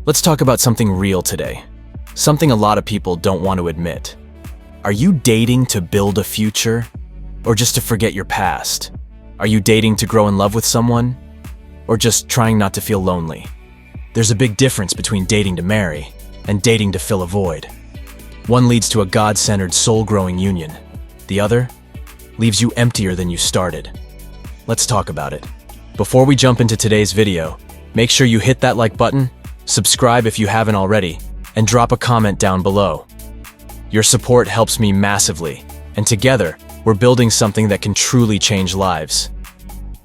Let's talk about something real today. Something a lot of people don't want to admit. Are you dating to build a future? Or just to forget your past? Are you dating to grow in love with someone? Or just trying not to feel lonely? There's a big difference between dating to marry and dating to fill a void. One leads to a God-centered, soul-growing union. The other leaves you emptier than you started. Let's talk about it. Before we jump into today's video, make sure you hit that like button, subscribe if you haven't already, and drop a comment down below. Your support helps me massively, and together, we're building something that can truly change lives.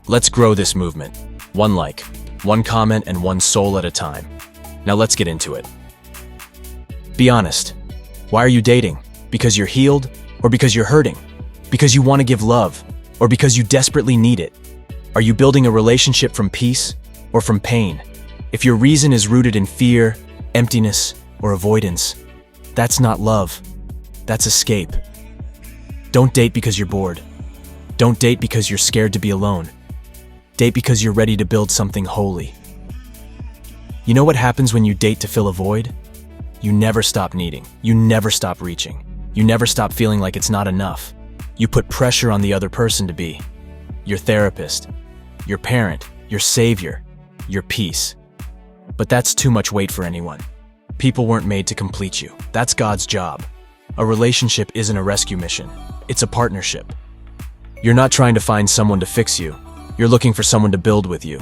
Let's grow this movement. One like, one comment, and one soul at a time. Now let's get into it. Be honest. Why are you dating? Because you're healed, or because you're hurting? Because you want to give love, or because you desperately need it? Are you building a relationship from peace, or from pain? If your reason is rooted in fear, emptiness, or avoidance, that's not love. That's escape. Don't date because you're bored. Don't date because you're scared to be alone. Date because you're ready to build something holy. You know what happens when you date to fill a void? You never stop needing. You never stop reaching. You never stop feeling like it's not enough. You put pressure on the other person to be your therapist, your parent, your savior, your peace. But that's too much weight for anyone. People weren't made to complete you. That's God's job. A relationship isn't a rescue mission. It's a partnership. You're not trying to find someone to fix you. You're looking for someone to build with you.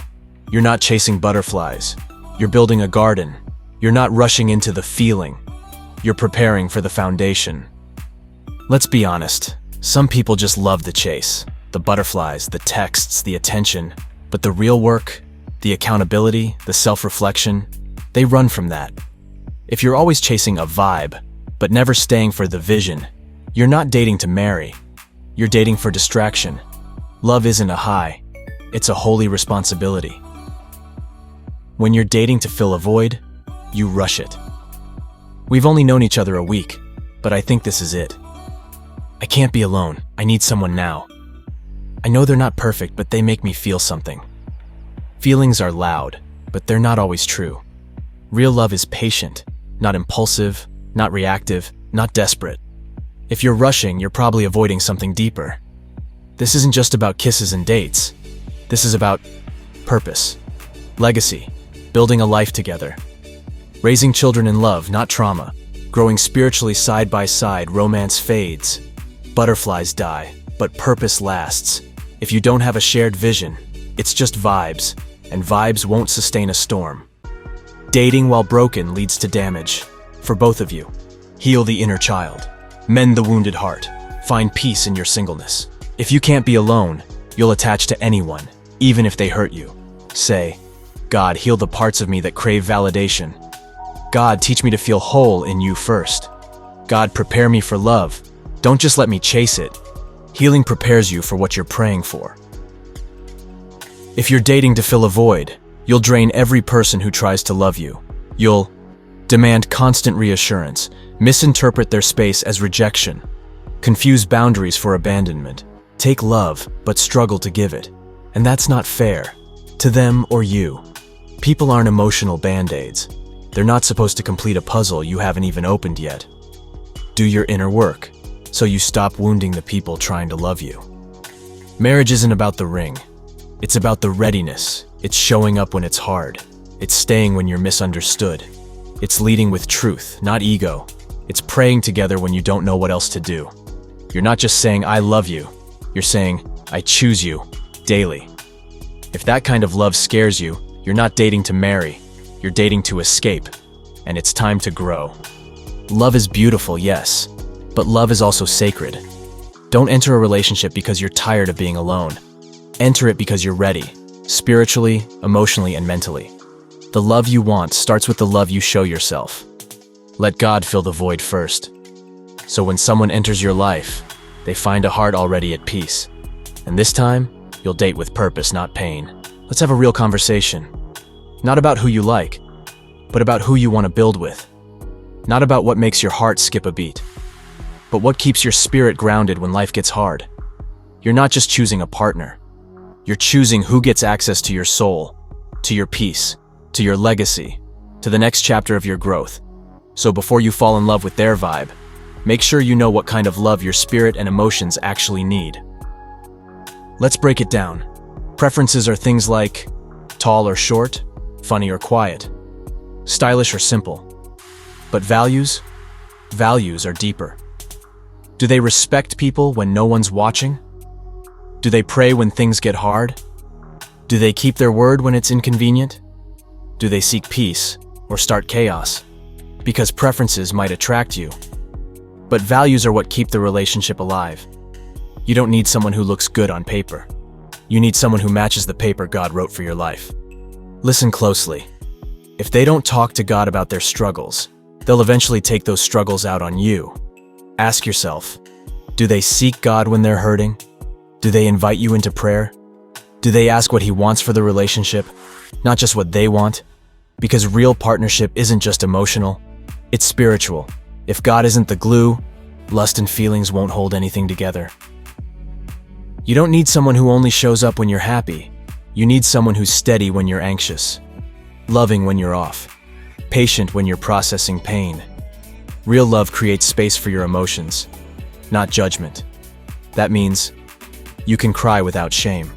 You're not chasing butterflies. You're building a garden. You're not rushing into the feeling. You're preparing for the foundation. Let's be honest. Some people just love the chase. The butterflies, the texts, the attention. But the real work, the accountability, the self-reflection, they run from that. If you're always chasing a vibe, but never staying for the vision, you're not dating to marry. You're dating for distraction. Love isn't a high. It's a holy responsibility. When you're dating to fill a void, you rush it. We've only known each other a week, but I think this is it. I can't be alone. I need someone now. I know they're not perfect, but they make me feel something. Feelings are loud, but they're not always true. Real love is patient, not impulsive, not reactive, not desperate. If you're rushing, you're probably avoiding something deeper. This isn't just about kisses and dates. This is about purpose, legacy, building a life together. Raising children in love, not trauma. Growing spiritually side by side, romance fades. Butterflies die, but purpose lasts. If you don't have a shared vision, it's just vibes, and vibes won't sustain a storm. Dating while broken leads to damage. For both of you, heal the inner child. Mend the wounded heart. Find peace in your singleness. If you can't be alone, you'll attach to anyone, even if they hurt you. Say, God, heal the parts of me that crave validation. God, teach me to feel whole in you first. God, prepare me for love. Don't just let me chase it. Healing prepares you for what you're praying for. If you're dating to fill a void, you'll drain every person who tries to love you. You'll demand constant reassurance, misinterpret their space as rejection, confuse boundaries for abandonment, take love but struggle to give it. And that's not fair, to them or you. People aren't emotional band-aids. They're not supposed to complete a puzzle you haven't even opened yet. Do your inner work, so you stop wounding the people trying to love you. Marriage isn't about the ring. It's about the readiness. It's showing up when it's hard. It's staying when you're misunderstood. It's leading with truth, not ego. It's praying together when you don't know what else to do. You're not just saying, I love you. You're saying, I choose you, daily. If that kind of love scares you, you're not dating to marry. You're dating to escape. And it's time to grow. Love is beautiful, yes. But love is also sacred. Don't enter a relationship because you're tired of being alone. Enter it because you're ready, spiritually, emotionally, and mentally. The love you want starts with the love you show yourself. Let God fill the void first. So when someone enters your life, they find a heart already at peace. And this time, you'll date with purpose, not pain. Let's have a real conversation. Not about who you like, but about who you want to build with. Not about what makes your heart skip a beat, but what keeps your spirit grounded when life gets hard. You're not just choosing a partner. You're choosing who gets access to your soul, to your peace, to your legacy. to the next chapter of your growth. So before you fall in love with their vibe, make sure you know what kind of love your spirit and emotions actually need. Let's break it down. Preferences are things like tall or short, funny or quiet, stylish or simple. But values? Values are deeper. Do they respect people when no one's watching? Do they pray when things get hard? Do they keep their word when it's inconvenient? Do they seek peace or start chaos? Because preferences might attract you, but values are what keep the relationship alive. You don't need someone who looks good on paper. You need someone who matches the paper God wrote for your life. Listen closely. If they don't talk to God about their struggles, they'll eventually take those struggles out on you. Ask yourself, do they seek God when they're hurting? Do they invite you into prayer? Do they ask what He wants for the relationship, not just what they want? Because real partnership isn't just emotional, it's spiritual. If God isn't the glue, lust and feelings won't hold anything together. You don't need someone who only shows up when you're happy. You need someone who's steady when you're anxious, loving when you're off, patient when you're processing pain. Real love creates space for your emotions, not judgment. That means you can cry without shame.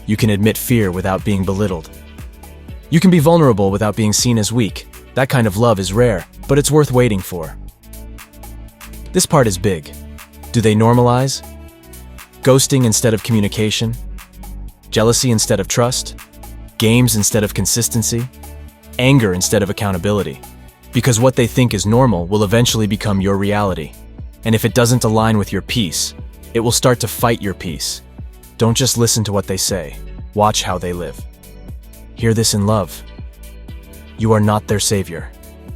You can admit fear without being belittled. You can be vulnerable without being seen as weak. That kind of love is rare, but it's worth waiting for. This part is big. Do they normalize? Ghosting instead of communication? Jealousy instead of trust? Games instead of consistency? Anger instead of accountability? Because what they think is normal will eventually become your reality. And if it doesn't align with your peace, it will start to fight your peace. Don't just listen to what they say. Watch how they live. Hear this in love. You are not their savior.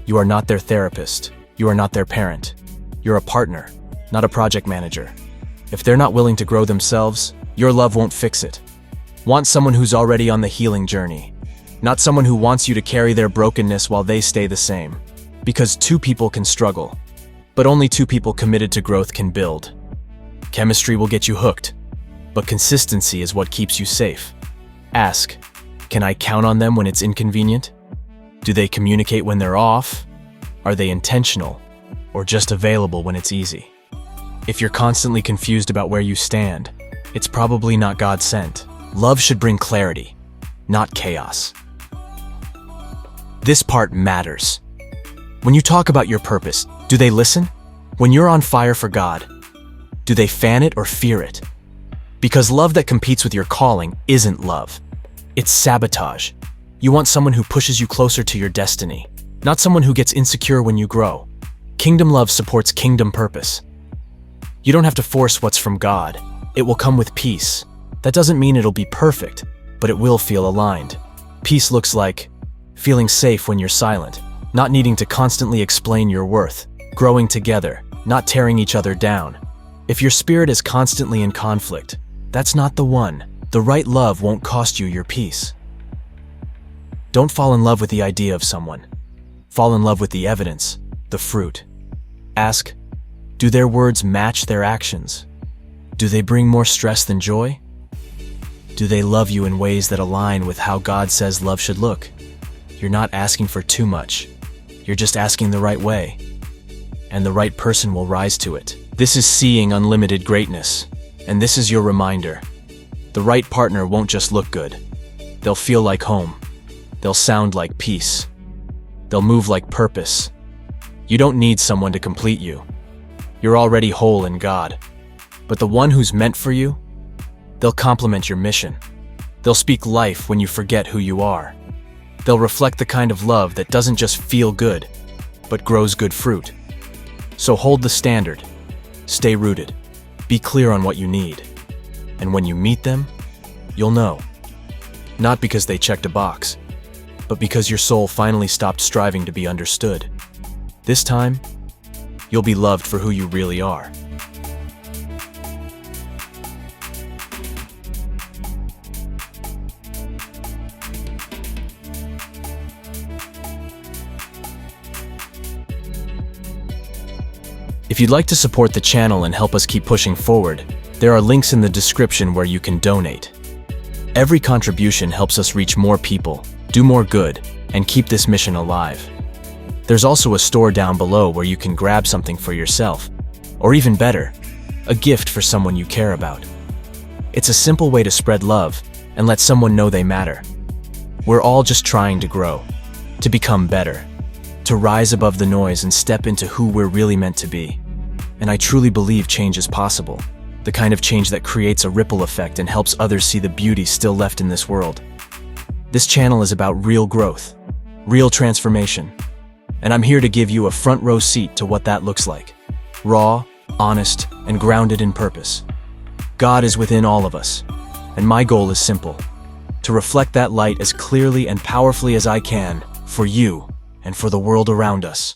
You are not their therapist. You are not their parent. You're a partner, not a project manager. If they're not willing to grow themselves, your love won't fix it. Want someone who's already on the healing journey, not someone who wants you to carry their brokenness while they stay the same. Because two people can struggle, but only two people committed to growth can build. Chemistry will get you hooked, but consistency is what keeps you safe. Ask, can I count on them when it's inconvenient? Do they communicate when they're off? Are they intentional, or just available when it's easy? If you're constantly confused about where you stand, it's probably not God sent. Love should bring clarity, not chaos. This part matters. When you talk about your purpose, do they listen? When you're on fire for God, do they fan it or fear it? Because love that competes with your calling isn't love. It's sabotage. You want someone who pushes you closer to your destiny, not someone who gets insecure when you grow. Kingdom love supports kingdom purpose. You don't have to force what's from God. It will come with peace. That doesn't mean it'll be perfect, but it will feel aligned. Peace looks like feeling safe when you're silent, not needing to constantly explain your worth, growing together, not tearing each other down. If your spirit is constantly in conflict, that's not the one. The right love won't cost you your peace. Don't fall in love with the idea of someone. Fall in love with the evidence, the fruit. Ask, do their words match their actions? Do they bring more stress than joy? Do they love you in ways that align with how God says love should look? You're not asking for too much. You're just asking the right way. And the right person will rise to it. This is seeing unlimited greatness. And this is your reminder. The right partner won't just look good. They'll feel like home. They'll sound like peace. They'll move like purpose. You don't need someone to complete you. You're already whole in God. But the one who's meant for you, they'll complement your mission. They'll speak life when you forget who you are. They'll reflect the kind of love that doesn't just feel good, but grows good fruit. So hold the standard. Stay rooted. Be clear on what you need. And when you meet them, you'll know. Not because they checked a box, but because your soul finally stopped striving to be understood. This time, you'll be loved for who you really are. If you'd like to support the channel and help us keep pushing forward, there are links in the description where you can donate. Every contribution helps us reach more people, do more good, and keep this mission alive. There's also a store down below where you can grab something for yourself, or even better, a gift for someone you care about. It's a simple way to spread love and let someone know they matter. We're all just trying to grow, to become better, to rise above the noise and step into who we're really meant to be. And I truly believe change is possible, the kind of change that creates a ripple effect and helps others see the beauty still left in this world. This channel is about real growth, real transformation, and I'm here to give you a front row seat to what that looks like. Raw, honest, and grounded in purpose. God is within all of us, and my goal is simple: to reflect that light as clearly and powerfully as I can for you and for the world around us.